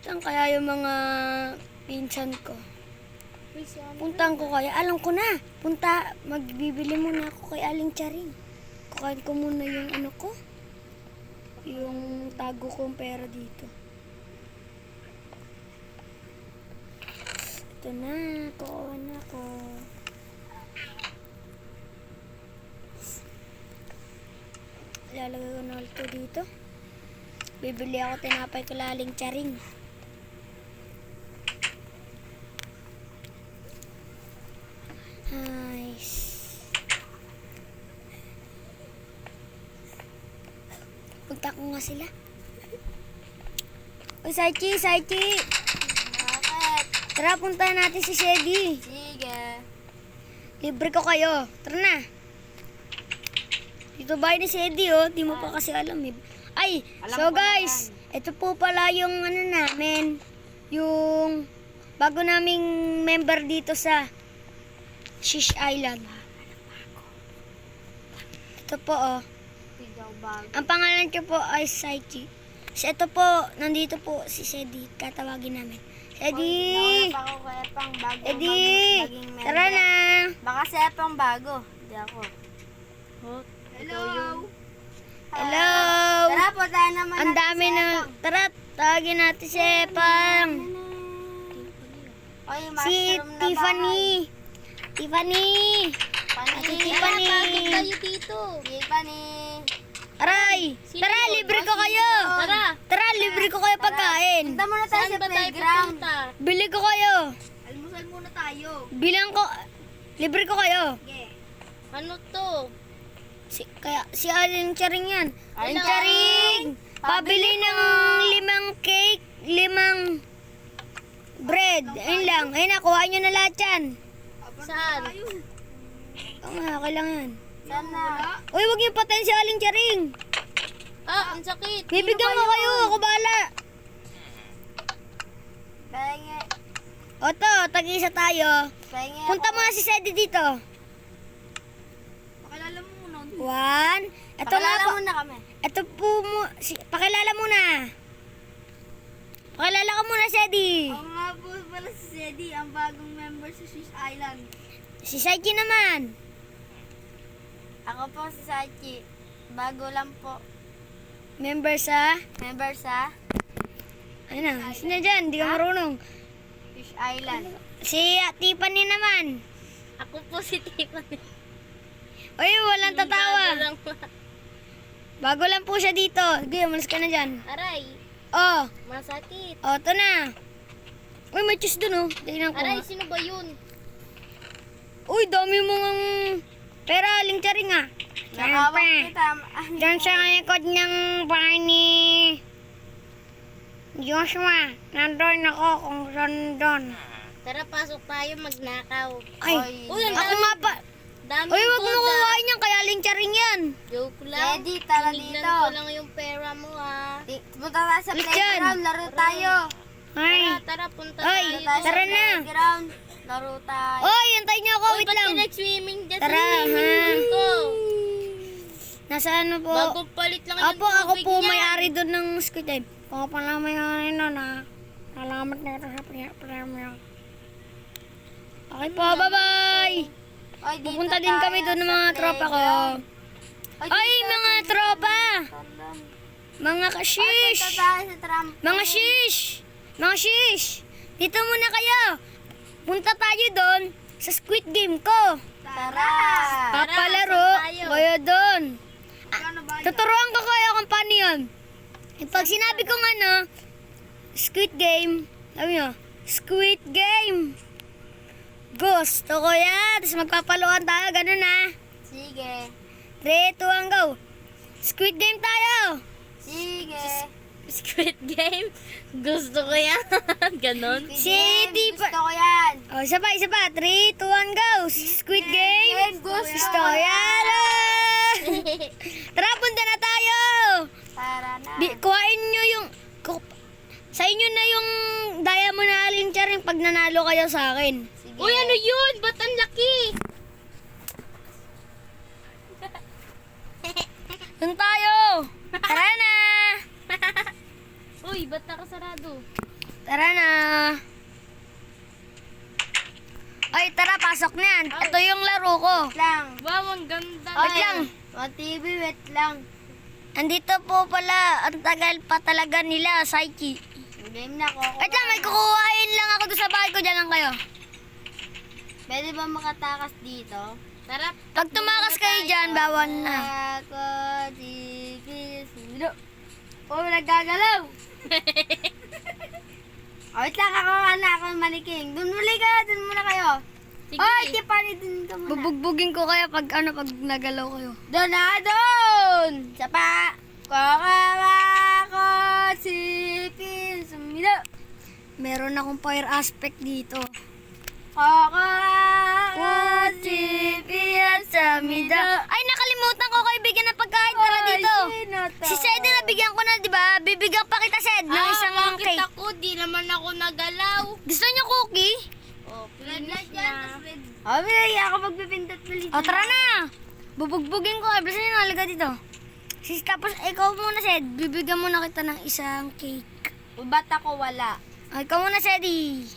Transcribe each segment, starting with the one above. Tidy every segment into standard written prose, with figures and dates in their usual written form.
Saan kaya yung mga pinsan ko? Puntahan ko kaya. Alam ko na. Magbibili muna ako kay Aling Charing. Kukain ko muna yung ano ko. Yung tago kong pera dito. Ito na. Kukuha na ako. Lalagay ko na ito dito. Bibili ako tinapay kay Aling Charing. Nice. Punta ko nga sila. Uy, Saichi! Bakit? Tara, puntahan natin si Shady. Sige. Libre ko kayo. Tara na. Dito bahay ni Shady, oh. Di mo pa kasi alam, eh. Ay, Alam so ko na guys, ito po pala yung ano namin, yung bago naming member dito sa Shish Island. Ito po, oh. Sigaw bago. Ang pangalan ko po ay Saichi. So, ito po, nandito po si Shady. Tatawagin namin. Shady! Nauna pa ako kaya pang bago Shady! maging member. Tara na! Baka siya pang bago. Hindi ako. Hello! Ah, Hello! Tara po tayo naman. Ang dami na. Tara, tawagin natin si Epang. Oy, Si mushroom na Tiffany. Tiffany! bahay. Ate Tiffany. dito. Tiffany. Aray! Tara, libre ko kayo! Tara, libre ko kayo pagkain. Punta muna tayo sa playground. Bili ko kayo. Almusal muna tayo. Bilang ko. Libre ko kayo. Okay. Ano to? Si Aling Charing yan. Aling Hello. Charing! Pabili ng 5 cake, 5 bread. Ayun lang. Ayun na, kuhain nyo na lahat yan. Saan? Okay lang yan. Sana. Uy, huwag niyo patayin si Aling Charing. Ah, ang sakit. Bibigyan ko kayo. Ako bahala. Pahingi. O to, tag-isa tayo. Pahingi. Punta mo si Sedi dito. Pakilala mo muna. 1. Ito nga Pakilala po. muna kami. Ito po mo. Pakilala muna. Pakilala ka muna, Sedi. Ako nga po pala si Zeddy, ang bagong member sa Swiss Island. Si Saichi naman. Ako po si Sachi. Bago lang po. Member sa... Member sa Ano na, sino dyan? Di ka marunong. Fish Island. Si Tiffany naman. Ako po si Tiffany. Uy, walang tatawa. Bago lang po. Bago lang po siya dito. Sige, umalis ka na dyan. Aray, Oh, masakit. ito na. Uy, may cheese dun, oh. Tingnan ko. Aray, nga. sino ba yun? Uy, dami mong pera, Aling Charing, ah. Nakawag Siyempre. kita. Diyan sa likod ng bahay ni Joshua. Nandun ako kung saan doon. Tara, pasok tayo magnakaw. Ay, Uy, ang ako nga pa. Dami Uy, wag mo food, ah. kukuhain yan kay Aling Charing yan. Joke lang. Zeddy, tara Tinignan dito. ko lang yung pera mo, ah. Punta tayo sa Ulit playground. Laro tayo. Ay. Tara, punta Ay, tayo. Tayo sa tara na. playground. Laro tayo. Oy, antayin niyo ako. Uy, Wait ba't lang. ka nag-swimming dyan Tara, sa swimming ha? pool ko? Nasa ano po? Bagong palit lang yung Apo, ako tubig po niya. may-ari doon ng Squid Game. Kung pala may-ari nun, ha. Salamat na ito sa premyo. Okay po, bye-bye. Oy, dito Pupunta din tayo kami doon ng sa mga tropa ko. playground. Ay, dito, mga tropa! Mga Punta kashish! tayo sa trampoline. Mga shish! Mga shish! Dito muna kayo! Punta tayo doon sa Squid Game ko. Tara. Papalaro saan tayo? kayo doon. Ano ba? Tuturuan ko kayo kung paano yun. Yung pag sinabi kong ano, Squid Game, sabi nyo, Squid Game. Gusto ko yan. Tapos magpapaluan tayo, ganun na. Sige. 3, 2, 1, go. Squid Game tayo. Sige. Squid Game? Gusto ko yan. Ganon. Si Gusto Tifa. ko yan. Oh, isa pa. 3, 2, 1, go. Squid Game. Gusto ko yan. Tara, punta na tayo. Tara na. Kuhain nyo yung... Sa inyo na yung diamond na Aling Charing pag nanalo kayo sa akin. Sige. Uy, ano yun? Ba't ang laki? Doon tayo. Tara na. Uy, ba't nakasarado? Tara na. Ay, tara, pasok na yan. Ito yung laro ko. Wait lang. Wow, ang ganda. Wait lang. Mga TV, wait lang. Andito po pala, ang tagal pa talaga nila, Psyche. Game na ako. Wait lang, may kukuhain lang ako doon sa bahay ko. Diyan lang kayo. Pwede ba makatakas dito? Tara. Pag tumakas kayo dyan, bawal na. Ako, TV, sulo. Oh, nagagalaw. Oh, wait lang ako, ako maniking. Doon muli ka, doon muna kayo. Sige. Oh, di pa rin doon ka muna. Bubugbugin ko kaya pag nagalaw kayo. Doon na, doon! Sapa! Kakawa ko, sipin, sumilo. Meron akong fire aspect dito. Kakawa ko, sipin, sumilo. Ay, nakalimutan ko kayo bigyan ng pagkain. Tara dito. Si Sed na nabigyan ko na, di ba? Bibigyan pa kita, Sed, ng isang bakit cake. ako? Di naman ako nagalaw. Gusto niyo cookie? Oh, Red finish light yan, na. tas red. Oh, bilay ako magpipindot-pilit. O, tara na. Bubugbugin ko. Ay, bilisan niyo, nalaga dito. Tapos, ikaw muna, Sed. Bibigyan muna kita ng isang cake. Ba't ako wala? Ay, ikaw muna, Sedi.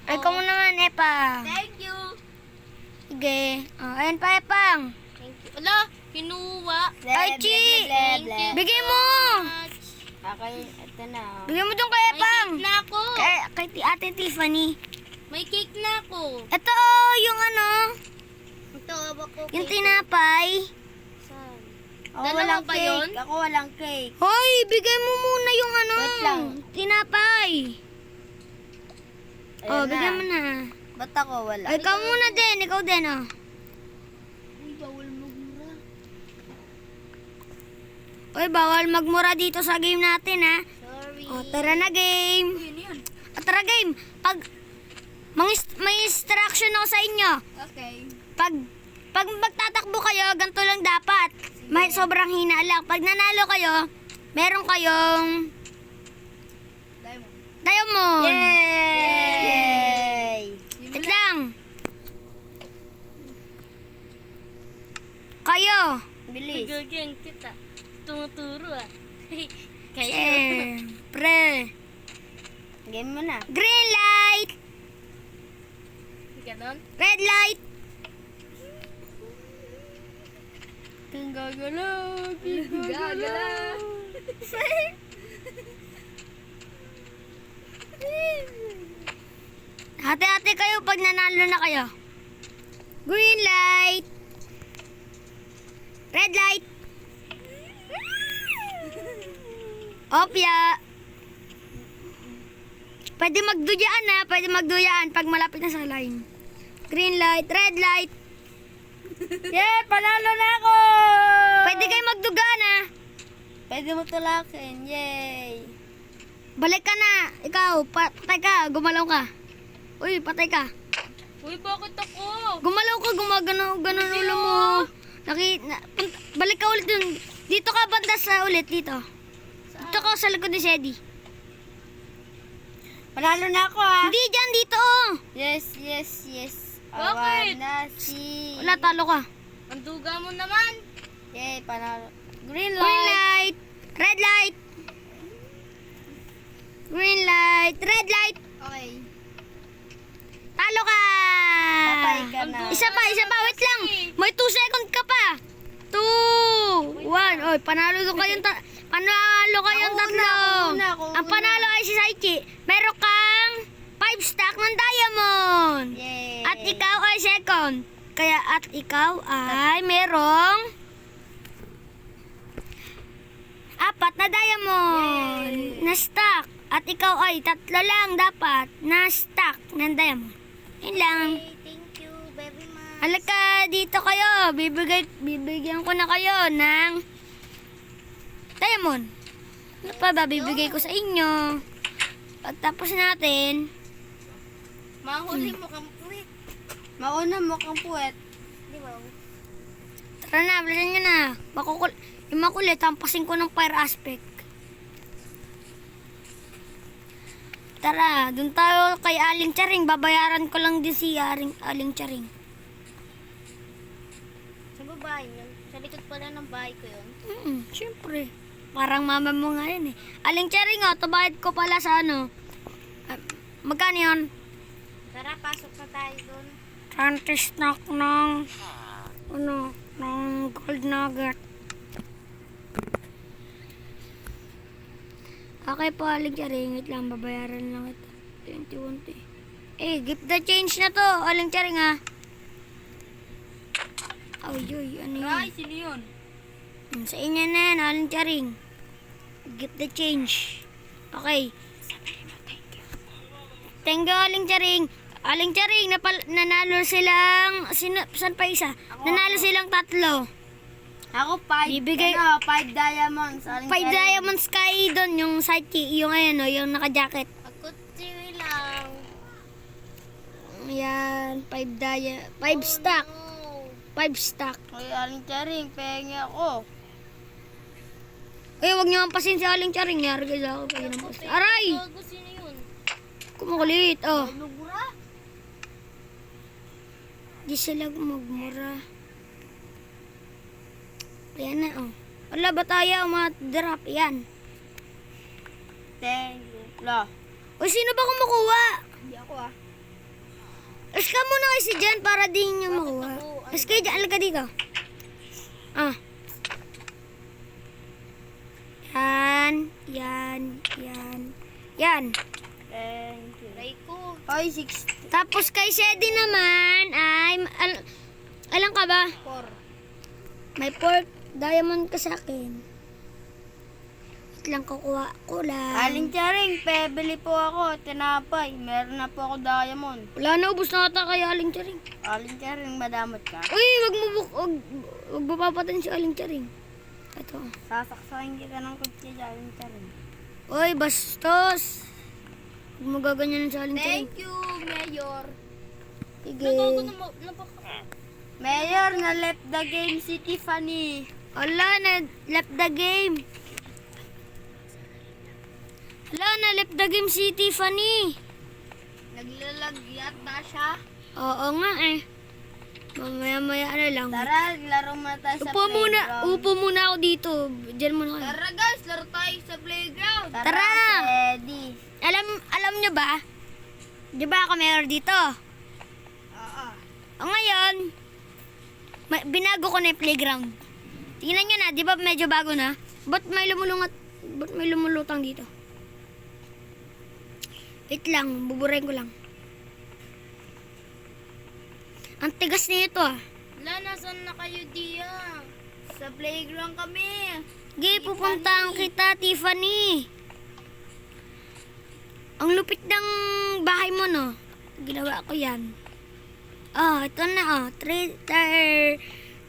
Ay, ikaw muna man, Epang. Thank you. Sige. O, ayun pa, Epang. Thank you. Ala, kinuha. Ay, Chi. Bigay mo. Okay, ito na. Bigyan mo dun kay May Epang. cake na ako. Kay Ate Tiffany. May cake na ako. Ito, yung ano, Ito, ako. yung tinapay. Ako Dalawa walang ba cake. yun? Ako walang cake. Hoy, bigay mo muna yung ano, Wait lang. tinapay. Ayan Oh, na. bigyan mo na. Ba't ako wala? Ay, ikaw muna din, ikaw din, oh. Uy, bawal magmura. Oy, bawal magmura dito sa game natin, ha. Sorry. O, tara na game. Yun yun. O, tara game. Pag, may instruction ako sa inyo. Okay. Pag magtatakbo kayo, ganito lang dapat. May sobrang hina lang. Pag nanalo kayo, meron kayong diamond. Yay! Wait lang. Kayo. Bilis. Gagyan kita. Tumuturo ah. Kayo. Siyempre. Game mo na. Green light. Ganon. Red light. Kang gagalaw. Gagalaw. Hati-hati kayo pag nanalo na kayo. Green light. Red light. Opya. Pwede magduyaan na. Pwede magduyaan pag malapit na sa line. Green light. Red light. Yeah, panalo na ako! Pwede kayo magduga na. Pwede mo tulakin. Yay! Balik ka na. Ikaw, patay ka. Gumalaw ka. Uy, patay ka. Uy, bakit ako? Gumalaw ka. Gumagano ulo mo. Balik ka ulit dun. Dito ka banda sa ulit. Dito. Dito ka sa likod ni Sedi. Panalo na ako ah! Hindi dyan. Dito. Oh. Yes, yes, yes. Bakit? Awan na si... Wala, talo ka. Ang duga mo naman. Yay, panalo. Green Green light. light. Red light. Green light. Red light. Okay. Talo ka. Patay ka na. Isa pa. Wait lang. May 2 seconds ka pa. 2, 1. Oy, panalo kayong panalo kayong Ako tatlo. una, ako Ang una. panalo ay si Saichi. Meron kang 5 stack ng diamond. Yay! At ikaw ay second. Kaya at ikaw ay merong 4 na diamond Yay. na stack. At ikaw ay 3 lang dapat na stack ng diamond. Yun lang. Thank you very much. Halika, dito kayo. Bibigyan ko na kayo ng diamond. Ano pa ba bibigay ko sa inyo? Pagtapos natin, Mahuli mo kang puwet. Mauna mo kang puwet. Di ba? tara na, bilisan nyo na. Yung makulit, tampasin ko ng fire aspect. Tara, dun tayo kay Aling Charing. Babayaran ko lang din si Aling Charing. Sa babae yun. Sa likod pala ng bahay ko yun. Siyempre. Parang mama mo nga yun eh. Aling Charing, oh, tabayad ko pala sa ano. Magkano yun? Tara, pasok na tayo doon. 20 snack ng ng gold nugget. Okay po, Aling Charing. Wait lang, babayaran lang ito. 21 to. Gift the change na to, Aling Charing ha. Ay, ano Ray, yun? sino yun? Sa inyo na yan, Aling Charing. Gift the change. Okay. Thank you, Aling Charing. Aling Charing, nanalo silang... Saan pa isa? Nanalo silang 3. Ako, 5 Bibigay- 5 diamonds. 5 diamonds kay doon, yung sidekick, yung ayan o, yung naka-jacket. Ako, 3 lang. Yan, 5 stack. 5 stack. Ay, Aling Charing, pengi ako. Wag niyo ampasin si Aling Charing. Yari ka ako pag inampasin. Aray! Gago, sino yun? Kumukulit. Oh, Lugura? di sila magmura. Ayan na, oh. Wala ba tayo drop? Yan. Thank you. La. O, sino ba kumukuha? Hindi ako ah. Ask ka muna kasi dyan para din nyo makuha. Ask kayo dyan. Alaga dito. Ah. Yan. Thank you. Rayko. Ay, 60. Tapos kay Sedi naman ay... alam ka ba? 4. May 4 diamond ka sa akin. Wait lang, kukuha ko lang. Aling Charing, pebili po ako. Tinapay. Meron na po ako diamond. Wala na, ubus na ata kay Aling Charing. Aling Charing, madamot ka. Uy, wag mo papatayin si Aling Charing. Ito. Sasaksakin kita ng kutsi, Aling Charing. Uy, bastos. Huwag mo gaganyan sa Aling Charing. Thank you, Mayor. Sige. Mayor, na left the game si Tiffany. Ala, na-left the game. Ala, na-left the game si Tiffany. Naglalag yata siya. Oo nga eh. Mamaya-maya lang. Tara, laro muna tayo sa playground. Upo muna ako dito. Diyan muna kayo. Tara guys, laro tayo sa playground. Tara! Ready. Alam nyo ba? Di ba ako mayor dito? Oo. O ngayon, binago ko na yung playground. Tingnan nyo na, di ba medyo bago na? Ba't may lumulutang dito? Wait lang, buburahin ko lang. Ang tigas nito ah. Wala, nasan na kayo diya? Sa playground kami. Sige, pupuntahan kita, Tiffany. Ang lupit ng bahay mo, no? Ginawa ko yan. Ito na,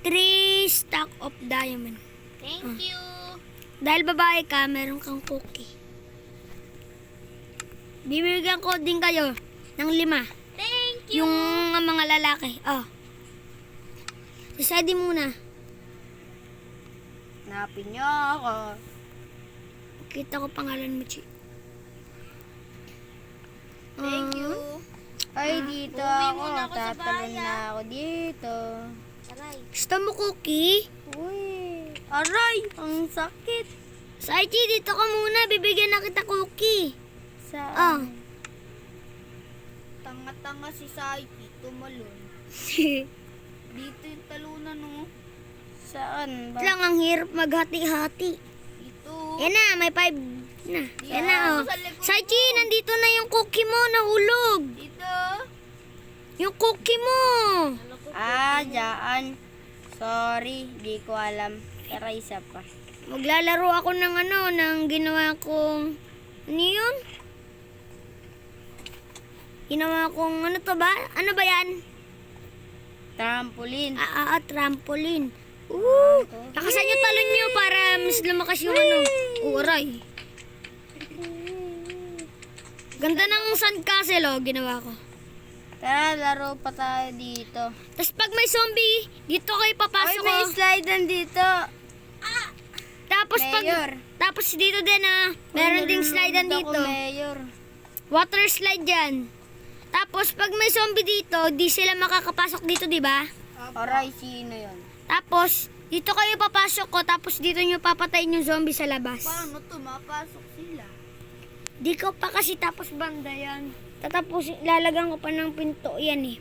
3 stack of diamond. Thank you. Dahil babae ka, meron kang cookie. Bibigyan ko din kayo ng 5. Thank Yung mga lalaki. Decide muna. Hanapin niyo ako. Kita ko pangalan mo, Chi. Thank you. Ay, dito Uuwi ako. muna ako sa Tatalon bahay, na ako dito. Aray. Gusto mo cookie? Uy. Aray, ang sakit. Saiji, dito ka muna. Bibigyan na kita cookie. Saan? Tanga-tanga si Saiki. Tumalon. Dito yung talunan, no? Saan ba? Lang ang hirap maghati-hati. Dito. Yan na, may 5 na. Yan na, oh. Sa likod Saiji, nandito na yung cookie mo. Nahulog. Dito. Yung cookie mo. Dyan. Sorry, di ko alam. Tara, isa pa. Maglalaro ako ng ng ginawa kong... Ano yun? Ginawa kong ano to ba? Ano ba yan? Trampoline. Trampoline. Lakasan nyo talon nyo para mas lumakas yung aray. Ganda ng sandcastle, ginawa ko. Tara, laro pa tayo dito. Tapos pag may zombie, dito kayo Ay, papasok. may slide dito. Mayor. Tapos dito din meron ding slide dito. Mayor. Water slide yan. Tapos pag may zombie dito, di sila makakapasok dito, di ba? Aray, sino yun? Tapos dito kayo papasok ko, tapos dito nyo papatayin yung zombie sa labas. Paano to? Mapasok sila. Di ko pa kasi tapos banda yan. Tatapos, lalagyan ko pa ng pinto yan eh.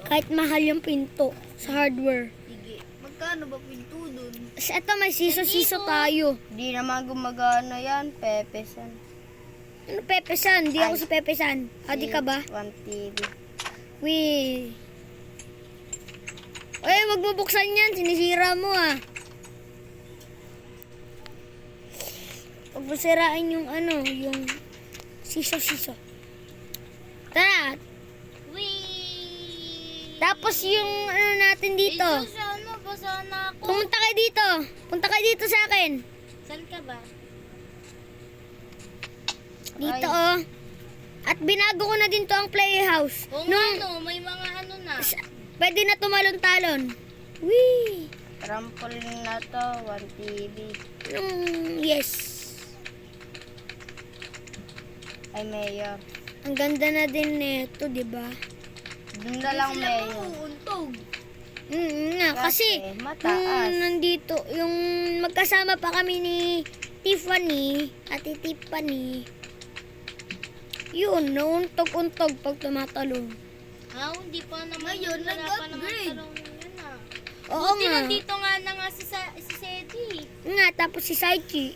Kahit mahal yung pinto sa hardware. Sige. Magkano ba pinto dun? Sa ito may siso-siso tayo. Di naman gumagana yan, pepesan. Ano Pepesan? Di ako si Pepesan. Adi ka ba? 1 TV. Wee. Ay, wag mo buksan yan. Sinisira mo ah. Huwag mo sirain yung ano, yung siso-siso. Tara. Wee! Tapos yung ano natin dito. Sana, basa na ako. Pumunta kayo dito. Punta kayo dito sa akin. Saan ka ba? Dito oh. At binago ko na din to ang playhouse. Kung Nung, ano, may mga ano na. pwede na tumalon-talon. Wee. Trampoline na to, 1 TV. Yes. Ay, Mayor. Ang ganda na din nito, di ba? Doon na lang, Mayor. Uuntog. Nga, kasi mataas. nung nandito, yung magkasama pa kami ni Tiffany, Ate Tiffany, yun, nauntog-untog pag tumatalon. Hindi pa naman. Ngayon, wala pa naman nag-upgrade. talong yun ah. Oo Buti nga. nandito nga na nga si Sedi. Nga, tapos si Saichi.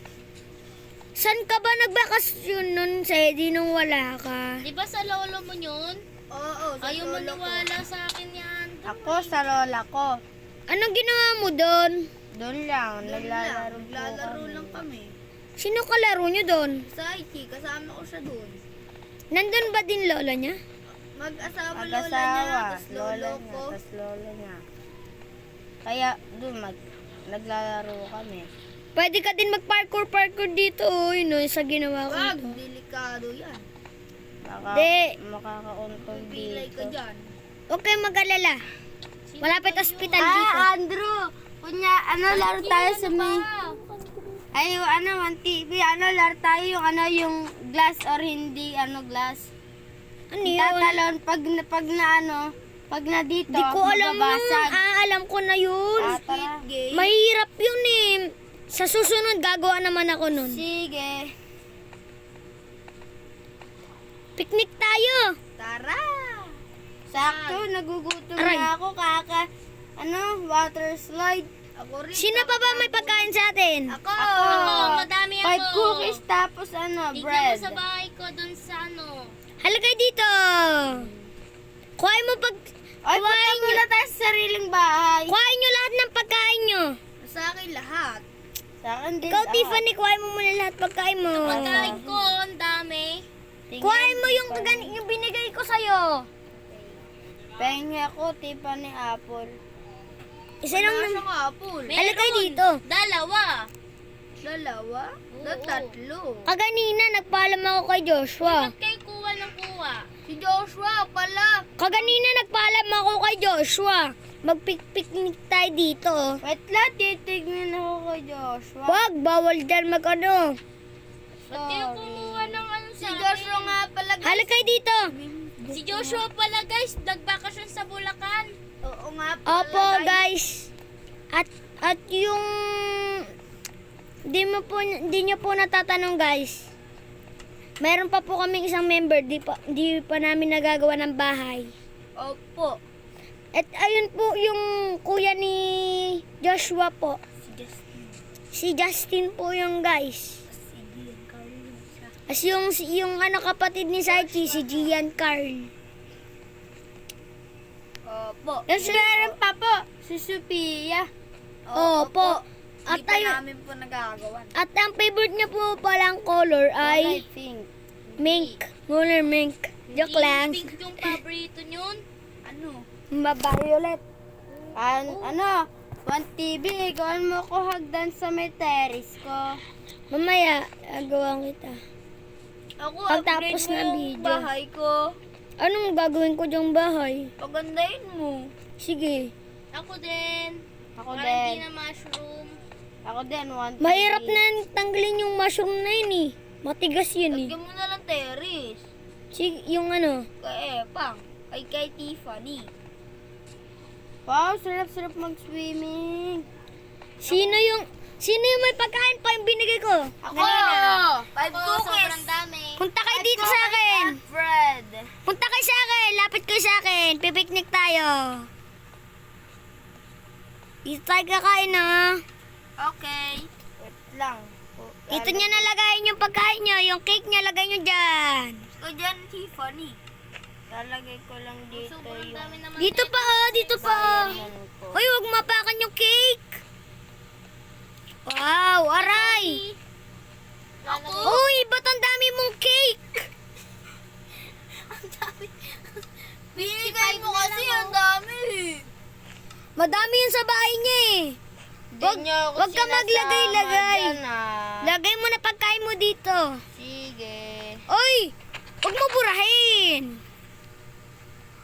San ka ba nagbakasyon nun, Sedi, nung wala ka? Di ba sa lolo mo yun? Oo, sa Ayaw lolo ko. maniwala sa akin yan. Ako sa lola ko. Anong ginawa mo doon? Doon lang, Doon naglalaro lang, naglalaro po lang kami. Sino kalaro nyo doon? Sa Iki, kasama ko siya doon. Nandun ba din lola niya? Mag-asawa lola niya, Mag-asawa, tapos lola lolo niya, ko. tas lolo niya. Kaya doon naglalaro kami. Pwede ka din mag-parkour dito, oh, yun, oh, sa ginawa ko. Wag, ito. delikado yan. Di. Makakauntog Pilay ka dito. dyan. Huwag kayong mag-alala. Malapit hospital Ah, dito. Andrew! Kunya, laro tayo sa may... Ay, 1 TV, laro tayo yung glass or hindi, glass. Ano yun? Tatalon pag na dito, Di ko alam yun. mababasag. Alam ko na yun. Tara. Gay. Mahirap yun eh. Sa susunod, gagawa naman ako nun. Sige. Picnic tayo. Tara! Sakto, nagugutom Aray. na ako, water slide. Ako rin. Sino pa ba may pagkain sa atin? Ako! Ako, madami ako. 5 cookies tapos bread. Tignan mo sa bahay ko dun sa Halagay dito. Kuhain mo pag... Ay, Kuhain nyo, tayo sa sariling bahay. kuhain nyo lahat ng pagkain nyo. Sa akin lahat. Sa akin din. Ikaw, Tiffany, kuhain mo muna lahat pagkain mo. Pagkain ko, ang dami. Kuhain mo yung binigay ko sa'yo. Pengi ako, Tiffany apple. Isa lang Wala naman. siyang apple. Halagay dito. Dalawa. Dalawa? Oo. Tatlo. Kaganina, nagpaalam ako kay Joshua. Ba't kayo kuha ng kuha? Si Joshua pala. Kaganina, nagpaalam ako kay Joshua. Mag-picnic tayo dito. Wait lang, titignan ako kay Joshua. Wag, bawal dyan mag-ano. Ba't kayo kumuha ng Si sa Joshua akin? nga pala. Halagay dito. Si Joshua pala guys, nagbakasyon sa Bulacan. Oo nga pala. Opo, guys. At yung di niyo po natatanong, guys. Meron pa po kaming isang member, di pa namin nagagawa ng bahay. Opo. At ayun po yung kuya ni Joshua po. Si Justin. Si Justin po yung guys. Si Giancarlo siya. As yung kapatid ni Saichi, si Giancarlo. Opo. Yung Meron pa po, si Sophia. Opo. At At Di pa ayun, namin po nagagawa. at ang favorite niya po palang color ay Pink. mink. Color mink. Joke lang. Pink yung paborito nyun. Ano? Violet. 1 TV, gawin mo ko hagdan sa may terrace ko. Mamaya, agawan kita. Ako, Pagtapos upgrade mo ng yung video. bahay ko. Anong gagawin ko diyang bahay? Pagandahin mo. Sige. Ako din. Ako Valentina mushroom. Ako din, 1 TV. Mahirap na tanggalin yung mushroom na yun eh. Matigas yun eh. Lagyan mo na lang terrace. Sige, yung ano. Kay Epang. Kay Tiffany. Wow, sarap-sarap mag-swimming. Sino yung... Sino yung may pagkain pa yung binigay ko? Ako! 5 cookies! Sobrang dami. Punta kayo dito sa akin. Bread. Punta kayo sa akin. Lapit kayo sa akin. Pipiknik tayo. Dito tayo kakain na. Okay. Wait lang. Dito niya nalagayin yung pagkain niyo. Yung cake niya, lagay niyo dyan. Gusto dyan, Tiffany. Lalagay ko lang dito yung... Dito pa oh, dito pa oh. Hoy, huwag mapakan yung cake. Wow, aray. Ako? Uy, ba't ang dami mong cake? Binigay mo kasi ang dami. Madami yun sa bahay niya eh. Wag ka maglagay-lagay. Lagay mo na pagkain mo dito. Sige. Oy, huwag mo burahin.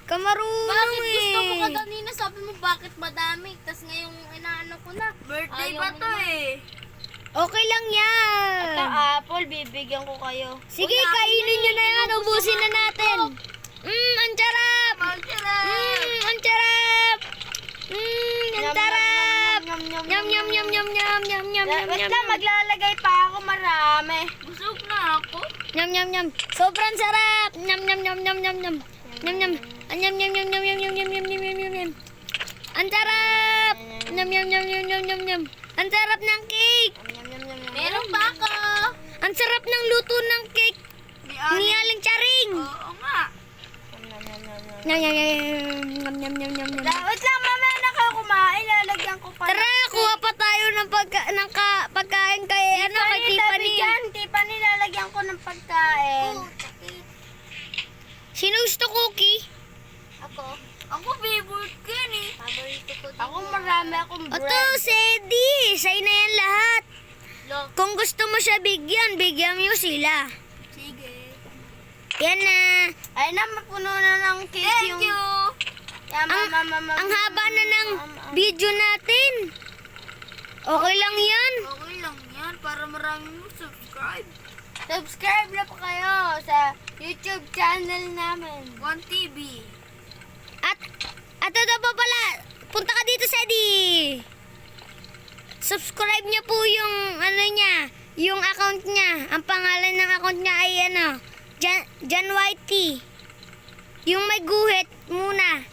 Kamarunong Bakit eh. gusto mo ka kanina? Sabi mo bakit madami? Tapos ngayong inaano ko na. Birthday Ayaw pa mo to naman. eh. Okay lang yan. Ito apple, bibigyan ko kayo. Sige, kainin nyo na yan. Ubusin na natin. Ang sarap. Ang sarap. Ang sarap. Ang sarap. Nyam, Nyam, nyam, nyam, nyam, nyam, nyam, nyam, nyam, Wait nyam, lang, maglalagay pa ako marami. Busog na ako. nyam, nyam, nyam. Sobrang sarap. Nyam, nyam, nyam, nyam, nyam, nyam. Nyam, nyam. Nyam, nyam, nyam, nyam, nyam, nyam, nyam, nyam, nyam, nyam, nyam, nyam. Ang sarap. Nyam, nyam, nyam, nyam, nyam, nyam, nyam. Ang sarap ng cake. Meron pa ako. Ang sarap ng luto ng cake ni Aling Charing. Oo nga. Nyam, nyam, nyam, nyam, nyam, nyam, nyam, nyam. Wait lang, mamaya na kayo kumain. Lalagyan ko pa. Tara, kuha pa tayo ng pagkain kay, kay Tiffany. Tiffany, lalagyan ko ng pagkain. Sino gusto cookie? Ako. Ako favorite ko yan eh. Ako marami akong bread. Oto, Sedi. Sa'yo na yan lahat. Kung gusto mo siya bigyan, bigyan mo sila. Sige. Yan na. Ay na, mapuno na ng cake yung... Thank you. Yan, Ang haba na ng video natin. Okay lang yan. Okay lang yan, para maraming subscribe. Subscribe na po kayo sa YouTube channel namin. 1TV. At ito pa pala, punta ka dito, Sedi. Subscribe niya po yung niya, yung account niya. Ang pangalan ng account niya ay Jan Whitey. Yung may guhit muna.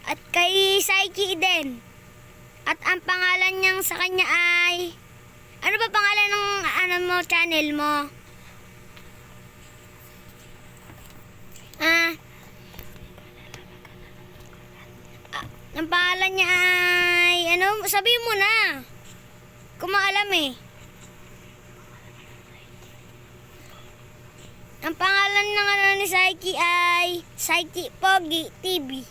At kay Saiki din. At ang pangalan niyang sa kanya ay ano ba pangalan ng channel mo? Ang pangalan niya ay sabihin mo na. Kung maalam eh. Ang pangalan ng ni Saiki ay Saiki Pogi TV.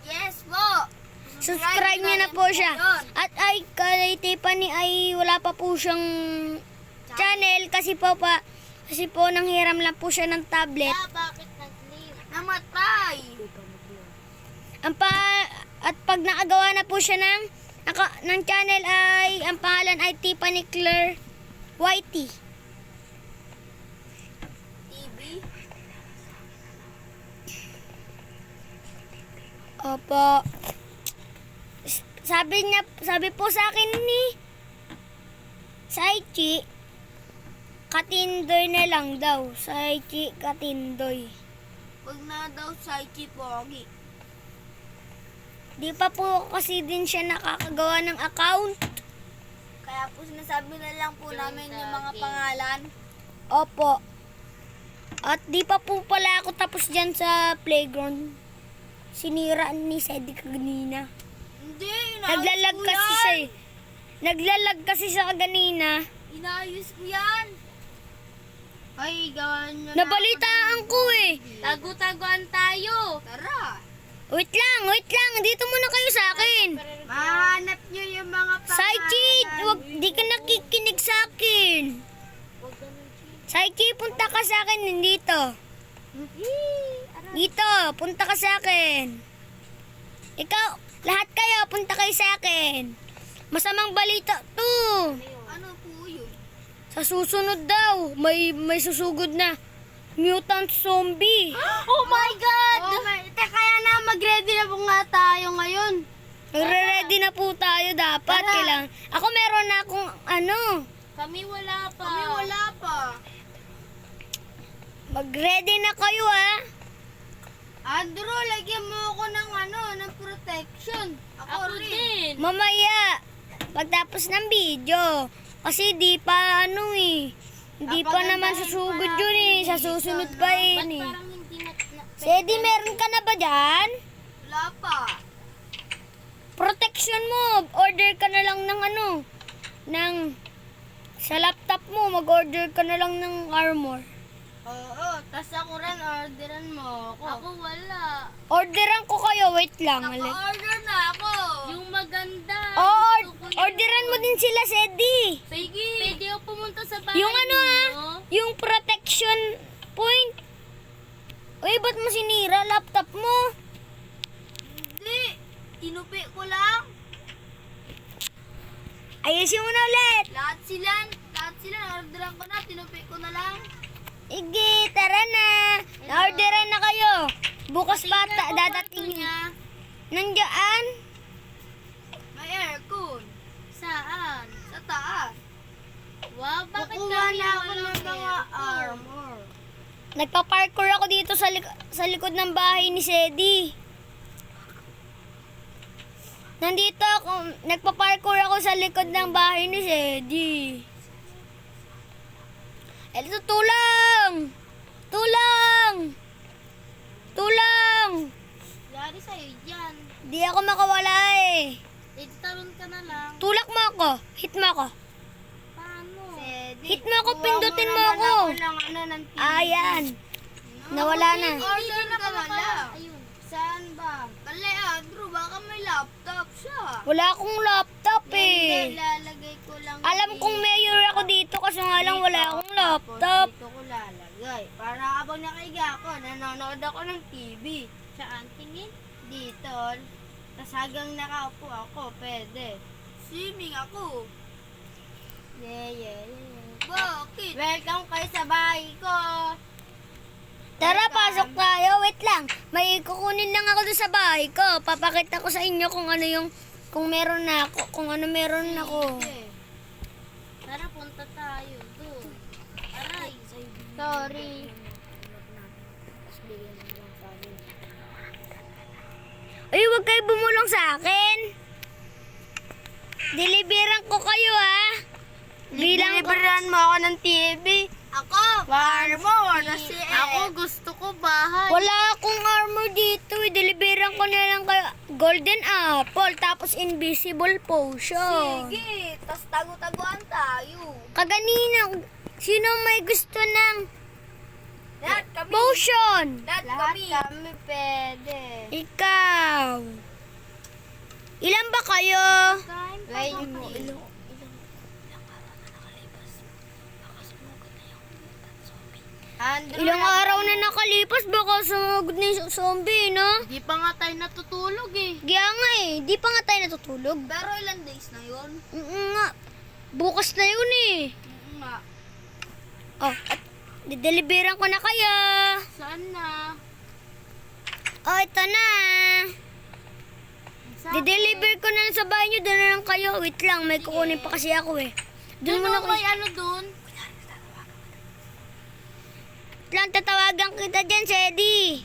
Yes po. Subscribe niyo na po siya. At ay kay Tiffany ay wala pa po siyang channel kasi po nanghiram lang po siya ng tablet. Bakit nag-leave? Namatay. At pag nakagawa na po siya ng channel ay ang pangalan ay Tiffany Claire Whitey. TV? Opo. Sabi po sa akin ni Saiki, Katindoy na lang daw. Saiki Katindoy. Wag na daw Saiki Pogi. Di pa po kasi din siya nakakagawa ng account. Kaya po sinasabi na lang po namin yung mga pangalan. Opo. At di pa po pala ako tapos dyan sa playground. Sinira ni Cedric kanina. Hindi, Naglalag kasi siya eh. Naglalag kasi siya kanina. Inayos ko yan. Ay, gawan nyo Nabalitaan ko eh. Tago-taguan tayo. Tara. Wait lang. Dito muna kayo sa akin. Mahanap nyo yung mga pangalan. Saiki, di ka nakikinig sa akin. Saiki, punta ka sa akin dito. Dito, punta ka sa akin. Ikaw, lahat kayo, punta kayo sa akin. Masamang balita to. Ano po yun? Sa susunod daw, may susugod na mutant zombie. Oh my God! Kaya na, mag-ready na po nga tayo ngayon. Magre-ready na po tayo dapat. Kailangan. Ako meron na akong ano. Kami wala pa. Kami wala pa. Mag-ready na kayo ah. Andrew, lagyan mo ako ng ng protection. Ako din. Mamaya. Pagtapos ng video. Kasi di pa ano eh. Hindi pa naman susugod yun eh. Sa susunod pa Ba't yun eh. parang hindi na... Sedi, meron ka na ba dyan? Wala pa. Protection mo. Order ka na lang ng sa laptop mo, mag-order ka na lang ng armor. Oo, tas ako rin, orderan mo ako. Ako wala. Orderan ko kayo, wait lang. Naka-order na ako. Yung maganda. Oh, Gusto ko yun. orderan mo din sila, Sedi. Sige. Pwede ako pumunta sa bahay Yung ano ninyo? yung protection point. Uy, ba't mo sinira laptop mo? Hindi, tinupi ko lang. Ayusin mo na ulit. Lahat sila, orderan ko na, tinupi ko na lang. Igi, tara na. Na-orderan na kayo. Bukas pa dadating. niya. Nandiyan? May aircon. Saan? Sa taas. Wow, bakit Kukuha kami na ako walang ng mga aircon? armor. Nagpa-parkour ako dito sa likod ng bahay ni Sedi. Nandito ako, nagpa-parkour ako sa likod ng bahay ni Sedi. Eto, tulang! Tulang! Tulang! Yari sa'yo dyan. Di ako makawala eh. Talon ka na lang. Tulak mo ako. Hit mo ako. Paano? Pwede. Hit mo ako, Kuha pindutin mo naman ako. ng ng TV. Ayan. Nawala na. Order ka na lang. Ayun. Saan ba? Kale, Andrew, baka may laptop siya. Wala akong laptop Hindi, eh. lalagay ko lang. Alam kong mayor ako dito kasi nga lang wala akong laptop. Dito ko lalagay. Para habang nakahiga ako, nanonood ako ng TV. Saan? Tingin? Dito. Tapos hanggang nakaupo ako, pwede. Swimming ako. Yeah. Bakit? Welcome kayo sa bahay ko. Tara, pasok tayo. Wait lang. May kukunin lang ako doon sa bahay ko. Papakita ko sa inyo kung ano yung kung meron na ako, kung ano meron ako. Okay. Tara, punta tayo doon. Aray. Sorry. Ay, huwag kayo bumulong sa akin. Deliveran ko kayo ha. Deliveran mo ako ng TV. Ako, armor. Ako gusto ko bahay. Wala akong armor dito. Deliveran ko na lang kayo. Golden apple, tapos invisible potion. Sige, tas tago-taguan tayo. Kaganina, sino may gusto ng Lahat kami. potion? Lahat kami pwede. Ikaw. Ilan ba kayo? Wait, Andrew, Ilang araw na nakalipas, baka sumugod na yung zombie, no? Di pa nga tayo natutulog eh. Kaya nga eh, di pa nga tayo natutulog. Pero ilang days na yun? Nga, bukas na yun eh. Nga. Oh, at dideliveran ko na kayo. Saan na? Oh, ito na. Dideliver ko na lang sa bahay nyo, doon na lang kayo. Wait lang, may kukunin pa kasi ako eh. Doon Doon muna ako ako. may ano doon? Lang, tatawagan kita dyan, Sedi.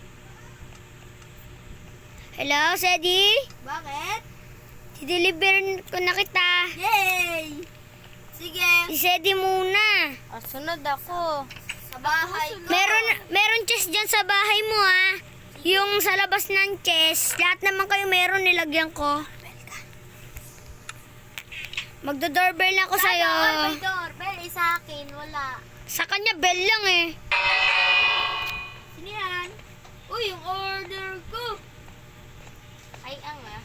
Hello, Sedi? Bakit? Dideliver ko na kita. Yay! Sige. Si Sedi muna. Sunod ako. Sa bahay ko. Meron chest dyan sa bahay mo, ha? Yung sa labas ng chest. Lahat naman kayo meron, nilagyan ko. Magdo-doorbell na ako sa'yo. May doorbell. Sa akin, wala. Sa kanya, bell lang eh. Sino yan? Uy, yung order ko. Ay, ah.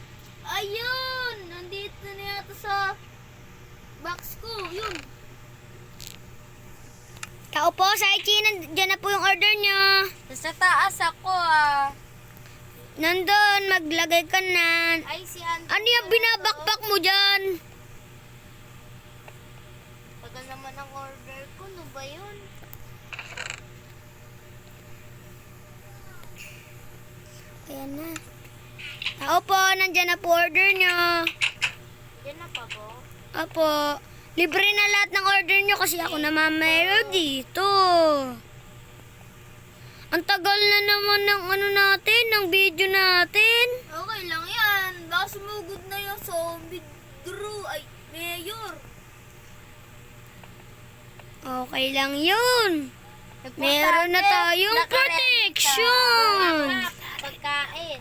Ayun! Nandito na yata sa box ko. Yun. Tao po, Saichi, dyan na po yung order nyo. Sa taas ako ah. Nandun, maglagay ka na. Ay, si Andrew. Ano yung binabakbak mo dyan? Tagal naman ang order ko. Ano ba yun? Ayan na. Opo, nandyan na po order nyo. Yan na pa po. Opo. Libre na lahat ng order nyo kasi ako namamayro dito. Ang tagal na naman ng ano natin, ng video natin. Okay lang yan. Baka sumugod na yung zombie Drew. Ay, Mayor. Okay lang yun. Meron na tayong protection. Pagkain.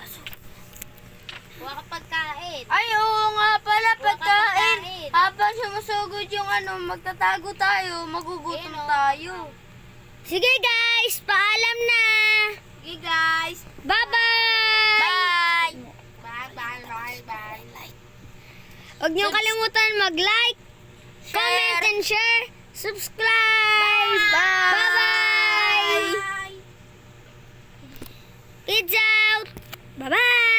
Huwag ka pagkain. Ay, oo nga pala, Huwag ka pagkain. pagkain. Habang sumusugod yung magtatago tayo, magugutom Ayun, oh. tayo. Sige guys, paalam na. Okay guys. Bye-bye. Bye! Bye. Huwag niyong kalimutan mag-like, comment, and share. Subscribe. Bye-bye. Bye. Kids out. Bye-bye.